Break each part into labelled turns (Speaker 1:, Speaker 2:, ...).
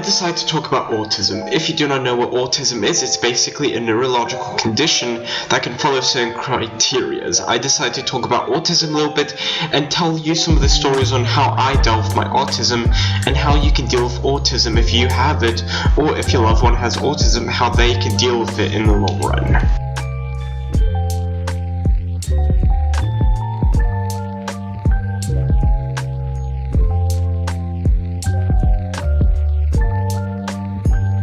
Speaker 1: decided to talk about autism. If you do not know what autism is, it's basically a neurological condition that can follow certain criteria. I decided to talk about autism a little bit and tell you some of the stories on how I dealt with my autism and how you can deal with autism if you have it, or if your loved one has autism, how they can deal with it in the long run.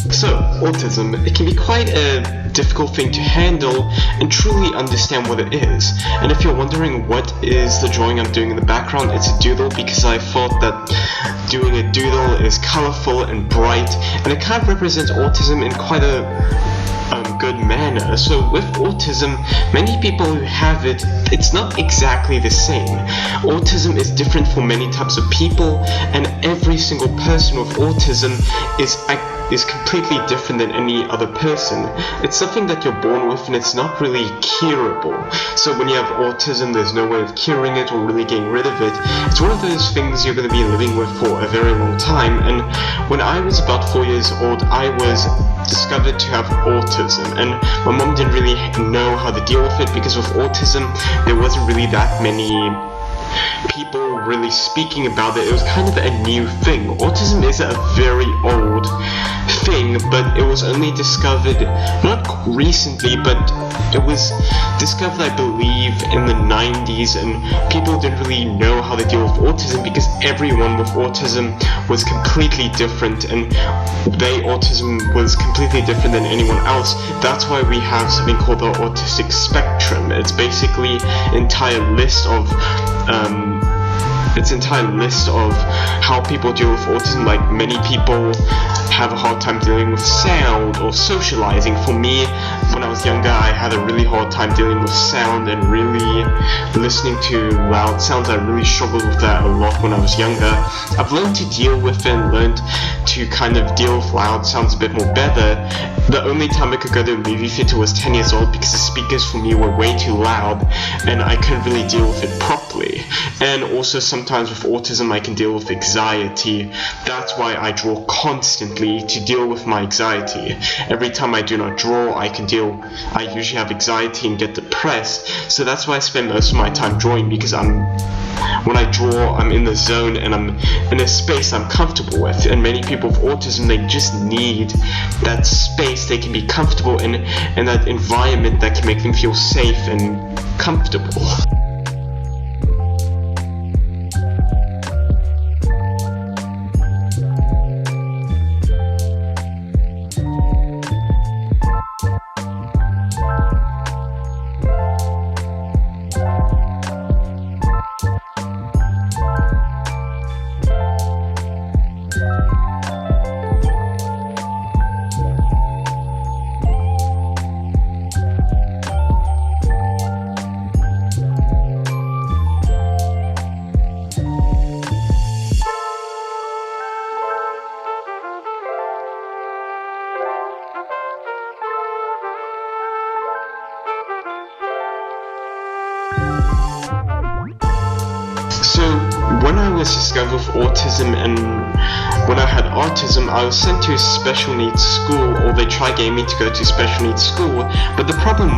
Speaker 1: So, autism, it can be quite a difficult thing to handle and truly understand what it is. And if you're wondering what is the drawing I'm doing in the background, it's a doodle because I thought that doing a doodle is colorful and bright, and it kind of represents autism in quite a good manner. So with autism, many people who have it, it's not exactly the same. Autism is different for many types of people, and every single person with autism is completely different than any other person. It's something that you're born with and it's not really curable. So when you have autism, there's no way of curing it or really getting rid of it. It's one of those things you're going to be living with for a very long time. And when I was about 4 years old, I was discovered to have autism, and my mom didn't really know how to deal with it because with autism there wasn't really that many people really speaking about it. It was kind of a new thing. Autism is a very old thing, but it was only discovered not recently, but it was discovered, I believe, in the 90s, and people didn't really know how to deal with autism because everyone with autism was completely different, and their autism was completely different than anyone else. That's why we have something called the autistic spectrum. It's basically an entire list of how people deal with autism. Like, many people have a hard time dealing with sound or socializing. For me, when I was younger, I had a really hard time dealing with sound and really listening to loud sounds. I really struggled with that a lot when I was younger. I've learned to deal with it and learned to kind of deal with loud sounds a bit more better. The only time I could go to a movie theater was 10 years old because the speakers for me were way too loud and I couldn't really deal with it properly. And also sometimes with autism I can deal with anxiety. That's why I draw constantly to deal with my anxiety. Every time I do not draw, I usually have anxiety and get depressed. So that's why I spend most of my time drawing, because when I draw, I'm in the zone and I'm in a space I'm comfortable with. And many people with autism, they just need that space they can be comfortable in, and that environment that can make them feel safe and comfortable. So when I was discovered with autism and when I had autism, I was sent to a special needs school, or they tried getting me to go to special needs school. But the problem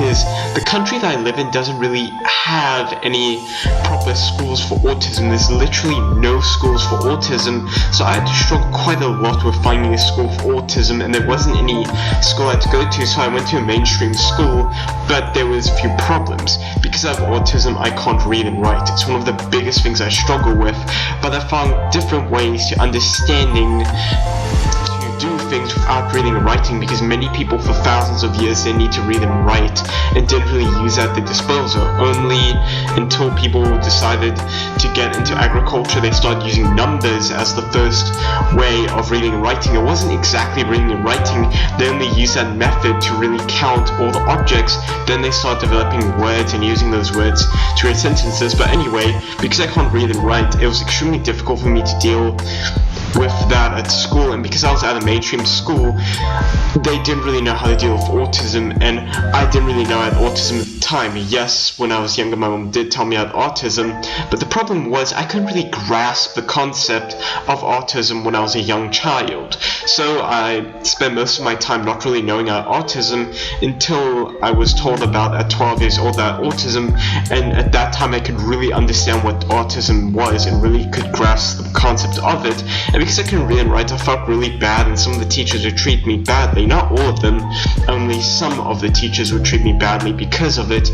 Speaker 1: is, the country that I live in doesn't really have any proper schools for autism. There's literally no schools for autism, so I had to struggle quite a lot with finding a school for autism, and there wasn't any school I had to go to, so I went to a mainstream school, but there was a few problems. Because I have autism, I can't read and write. It's one of the biggest things I struggle with, but I found different ways to understanding to do things without reading and writing, because many people for thousands of years they need to read and write and didn't really use at their disposal. Only until people decided to get into agriculture, they started using numbers as the first way of reading and writing. It wasn't exactly reading and writing, they only used that method to really count all the objects. Then they started developing words and using those words to create sentences. But anyway, because I can't read and write, it was extremely difficult for me to deal with that at school, and because I was at a mainstream school, they didn't really know how to deal with autism, and I didn't really know I had autism at the time. Yes, when I was younger, my mom did tell me I had autism, but the problem was I couldn't really grasp the concept of autism when I was a young child. So I spent most of my time not really knowing I had autism until I was told about at 12 years old that I had autism, and at that time I could really understand what autism was and really could grasp the concept of it. And because I couldn't read and write, I felt really bad, and some of the teachers would treat me badly. Not all of them, only some of the teachers would treat me badly because of it,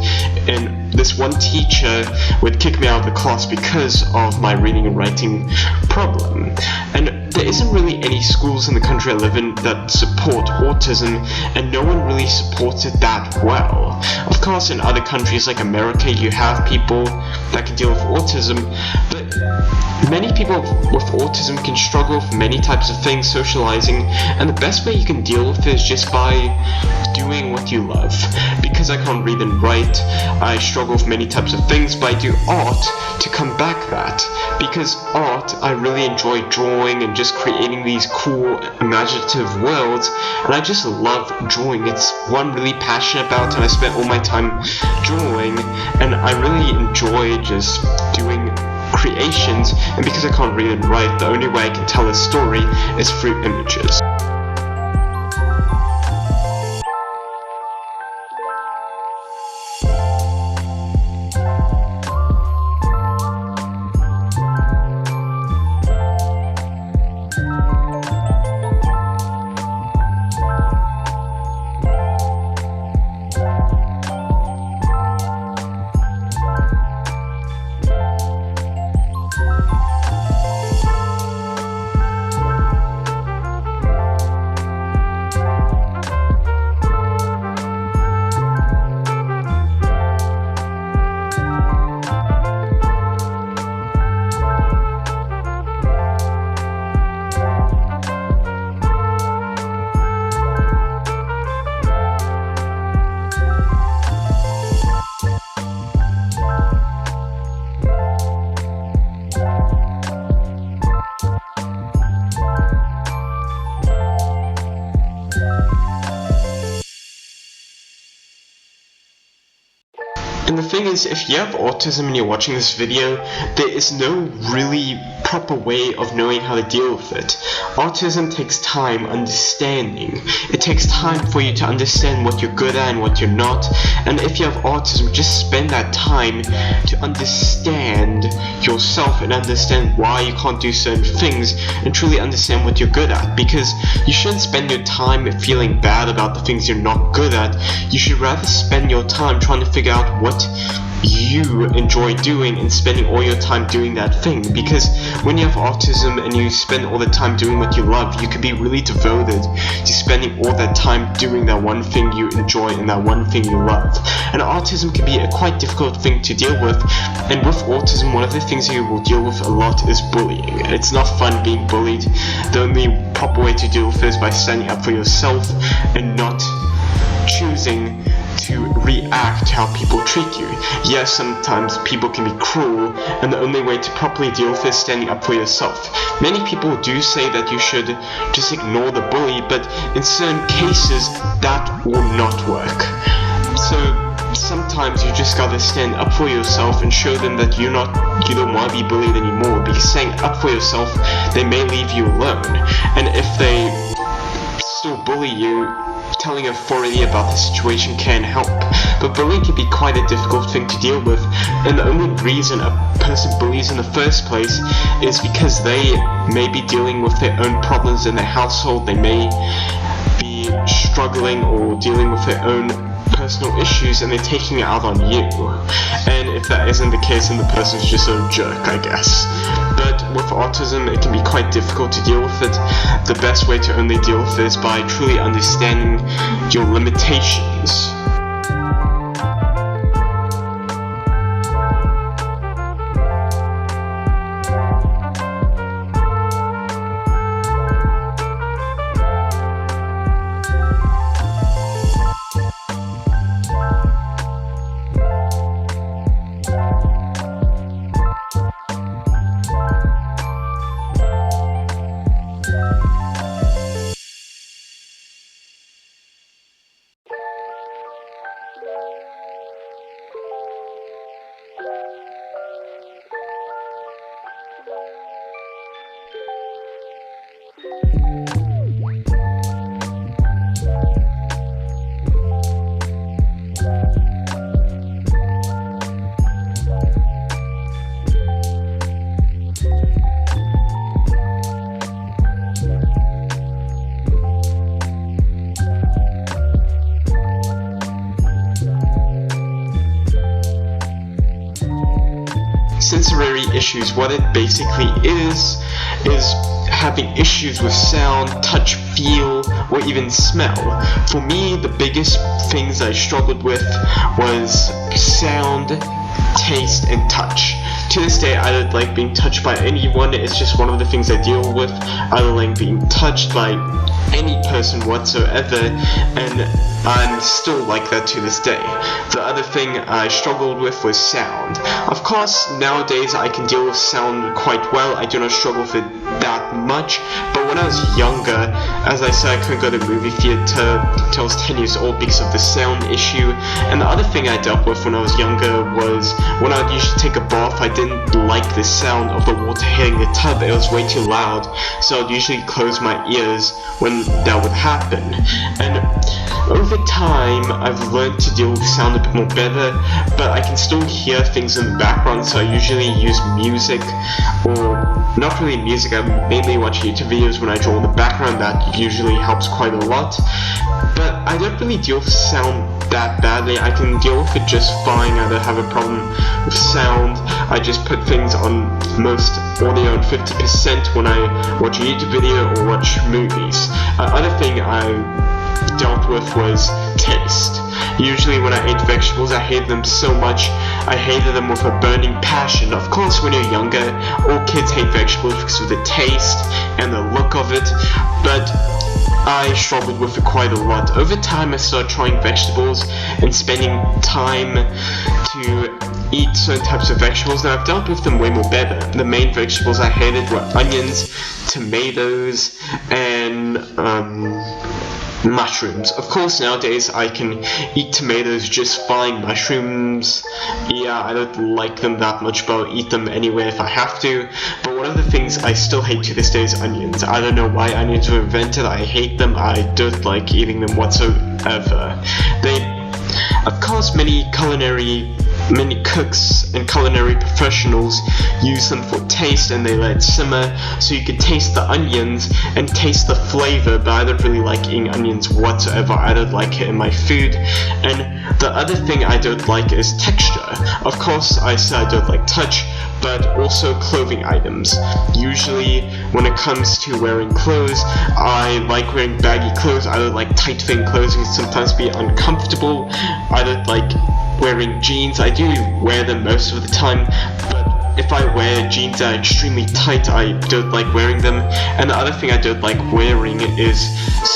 Speaker 1: and this one teacher would kick me out of the class because of my reading and writing problem. And there isn't really any schools in the country I live in that support autism, and no one really supports it that well. Of course, in other countries like America, you have people that can deal with autism, but many people with autism can struggle with many types of things, socializing, and the best way you can deal with it is just by doing what you love. Because I can't read and write, I struggle with many types of things, but I do art to combat that. Because art, I really enjoy drawing and just creating these cool, imaginative worlds, and I just love drawing. It's what I'm really passionate about, and I spend all my time drawing, and I really enjoy just doing creations. And because I can't read and write, the only way I can tell a story is through images. And the thing is, if you have autism and you're watching this video, there is no really proper way of knowing how to deal with it. Autism takes time understanding. It takes time for you to understand what you're good at and what you're not. And if you have autism, just spend that time to understand yourself and understand why you can't do certain things and truly understand what you're good at. Because you shouldn't spend your time feeling bad about the things you're not good at. You should rather spend your time trying to figure out what you enjoy doing and spending all your time doing that thing. Because when you have autism and you spend all the time doing what you love, you can be really devoted to spending all that time doing that one thing you enjoy and that one thing you love. And autism can be a quite difficult thing to deal with, and with autism, one of the things you will deal with a lot is bullying. It's not fun being bullied. The only proper way to deal with it is by standing up for yourself and not choosing to react to how people treat you. Yes, sometimes people can be cruel, and the only way to properly deal with it is standing up for yourself. Many people do say that you should just ignore the bully, but in certain cases that will not work. So sometimes you just gotta stand up for yourself and show them that you don't want to be bullied anymore, because saying up for yourself, they may leave you alone. And if they still bully you, telling authority about the situation can help. But bullying can be quite a difficult thing to deal with, and the only reason a person bullies in the first place is because they may be dealing with their own problems in their household. They may be struggling or dealing with their own personal issues, and they're taking it out on you. And if that isn't the case, then the person's just a jerk, I guess. But with autism, it can be quite difficult to deal with it. The best way to only deal with it is by truly understanding your limitations. sensory issues, what it basically is having issues with sound, touch, feel, or even smell. For me, the biggest things I struggled with was sound, taste, and touch. To this day, I don't like being touched by anyone. It's just one of the things I deal with. I don't like being touched by any person whatsoever, and I'm still like that to this day. The other thing I struggled with was sound. Of course, nowadays I can deal with sound quite well. I do not struggle with it that much, but when I was younger, as I said, I couldn't go to the movie theater until I was 10 years old because of the sound issue. And the other thing I dealt with when I was younger was when I would usually take a bath, I didn't like the sound of the water hitting the tub. It was way too loud, so I'd usually close my ears when that would happen. And over time, I've learned to deal with sound a bit more better, but I can still hear things in the background, so I usually use music, or not really music, I mainly watch YouTube videos when I draw in the background. That usually helps quite a lot, but I don't really deal with sound that badly. I can deal with it just fine. I don't have a problem with sound. I just put things on most audio on 50% when I watch a YouTube video or watch movies. Other thing I dealt with was taste. Usually when I ate vegetables, I hated them so much. I hated them with a burning passion. Of course, when you're younger, all kids hate vegetables because of the taste and the look of it, but I struggled with it quite a lot. Over time, I started trying vegetables and spending time to eat certain types of vegetables, and I've dealt with them way more better. The main vegetables I hated were onions, tomatoes, and mushrooms. Of course, nowadays I can eat tomatoes just fine. Mushrooms, yeah, I don't like them that much, but I'll eat them anyway if I have to. But one of the things I still hate to this day is onions. I don't know why onions were invented. I hate them. I don't like eating them whatsoever. Of course, many cooks and culinary professionals use them for taste, and they let it simmer so you can taste the onions and taste the flavor, but I don't really like eating onions whatsoever. I don't like it in my food. And the other thing I don't like is texture. Of course, I said I don't like touch, but also clothing items. Usually when it comes to wearing clothes, I like wearing baggy clothes. I don't like tight-fitting clothes. It can sometimes be uncomfortable. I don't like wearing jeans. I do wear them most of the time, but if I wear jeans that are extremely tight, I don't like wearing them. And the other thing I don't like wearing is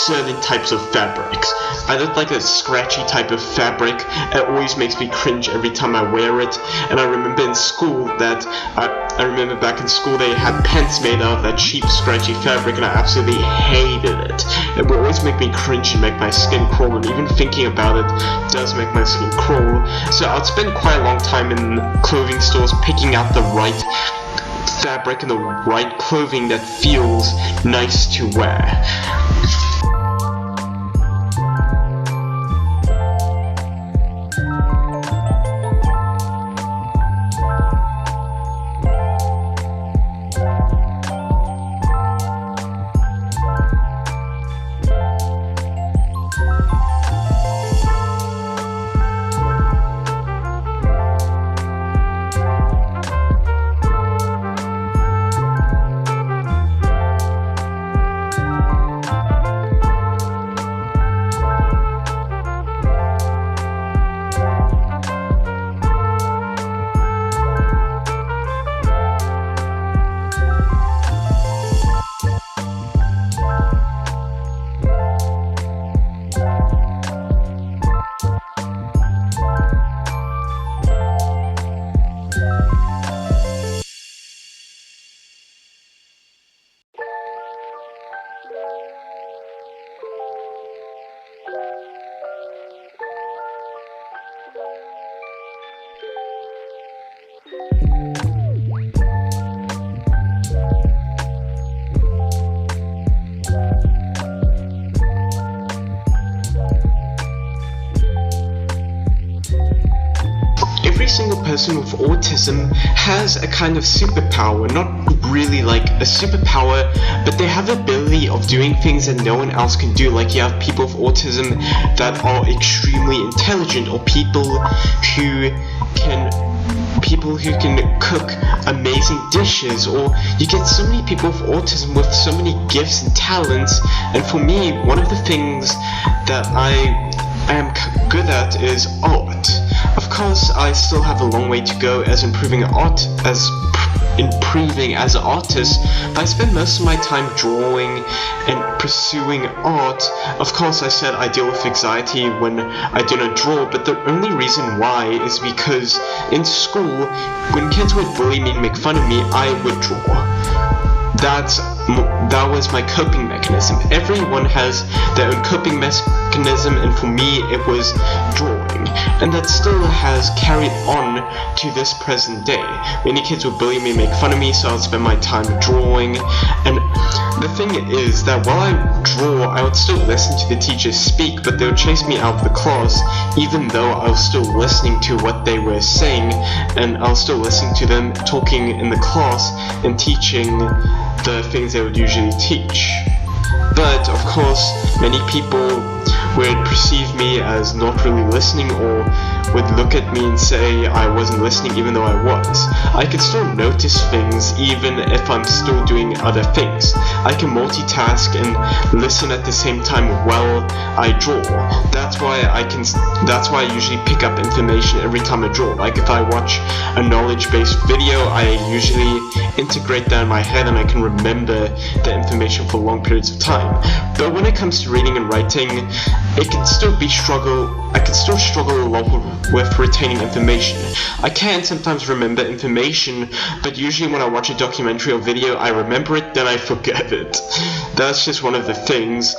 Speaker 1: certain types of fabrics. I don't like a scratchy type of fabric. It always makes me cringe every time I wear it. And I remember in school that I remember back in school they had pants made out of that cheap scratchy fabric, and I absolutely hated it. It would always make me cringe and make my skin crawl, and even thinking about it does make my skin crawl. So I'd spend quite a long time in clothing stores picking out the right fabric and the right clothing that feels nice to wear. Every single person with autism has a kind of superpower, not really like a superpower, but they have the ability of doing things that no one else can do. Like you have people with autism that are extremely intelligent, or people who can people who can cook amazing dishes, or you get so many people with autism with so many gifts and talents. And for me, one of the things that I am good at is art. Of course, I still have a long way to go as improving as an artist, but I spend most of my time drawing and pursuing art. Of course, I said I deal with anxiety when I do not draw, but the only reason why is because in school, when kids would bully me and make fun of me, I would draw. That was my coping mechanism. Everyone has their own coping mechanism, and for me it was drawing, and that still has carried on to this present day. Many kids would bully me and make fun of me, so I would spend my time drawing. And the thing is that while I draw, I would still listen to the teachers speak, but they would chase me out of the class even though I was still listening to what they were saying, and I was still listening to them talking in the class and teaching the things they would usually teach. But of course, many people would perceive me as not really listening, or would look at me and say I wasn't listening even though I was. I could still notice things even if I'm still doing other things. I can multitask and listen at the same time while I draw. That's why I usually pick up information every time I draw. Like if I watch a knowledge-based video, I usually integrate that in my head and I can remember the information for long periods of time. But when it comes to reading and writing, I can still struggle a lot with retaining information. I can sometimes remember information, but usually when I watch a documentary or video, I remember it, then I forget it. That's just one of the things.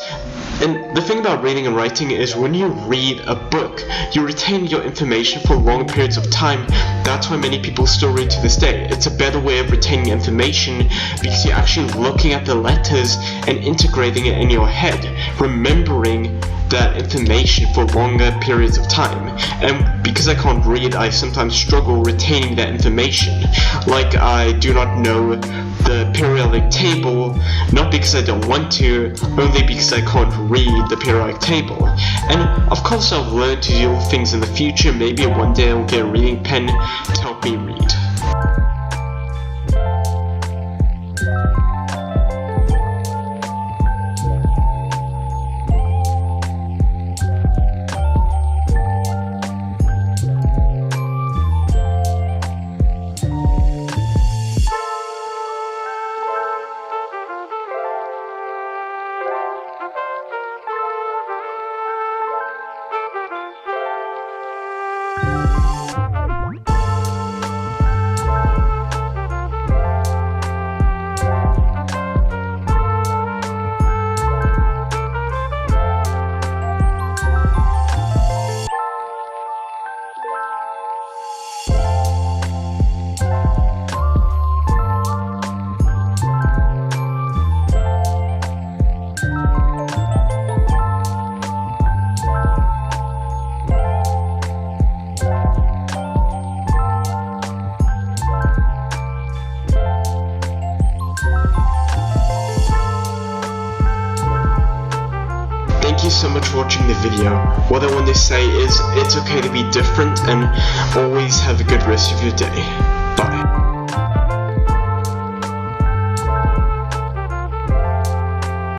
Speaker 1: And the thing about reading and writing is when you read a book, you retain your information for long periods of time. That's why many people still read to this day. It's a better way of retaining information because you're actually looking at the letters and integrating it in your head, remembering that information for longer periods of time. And because I can't read, I sometimes struggle retaining that information. Like I do not know the periodic table, not because I don't want to, only because I can't read the periodic table. And of course I'll learn to deal with things in the future. Maybe one day I'll get a reading pen to help me read. Thank you so much for watching the video. What I want to say is it's okay to be different, and always have a good rest of your day. Bye.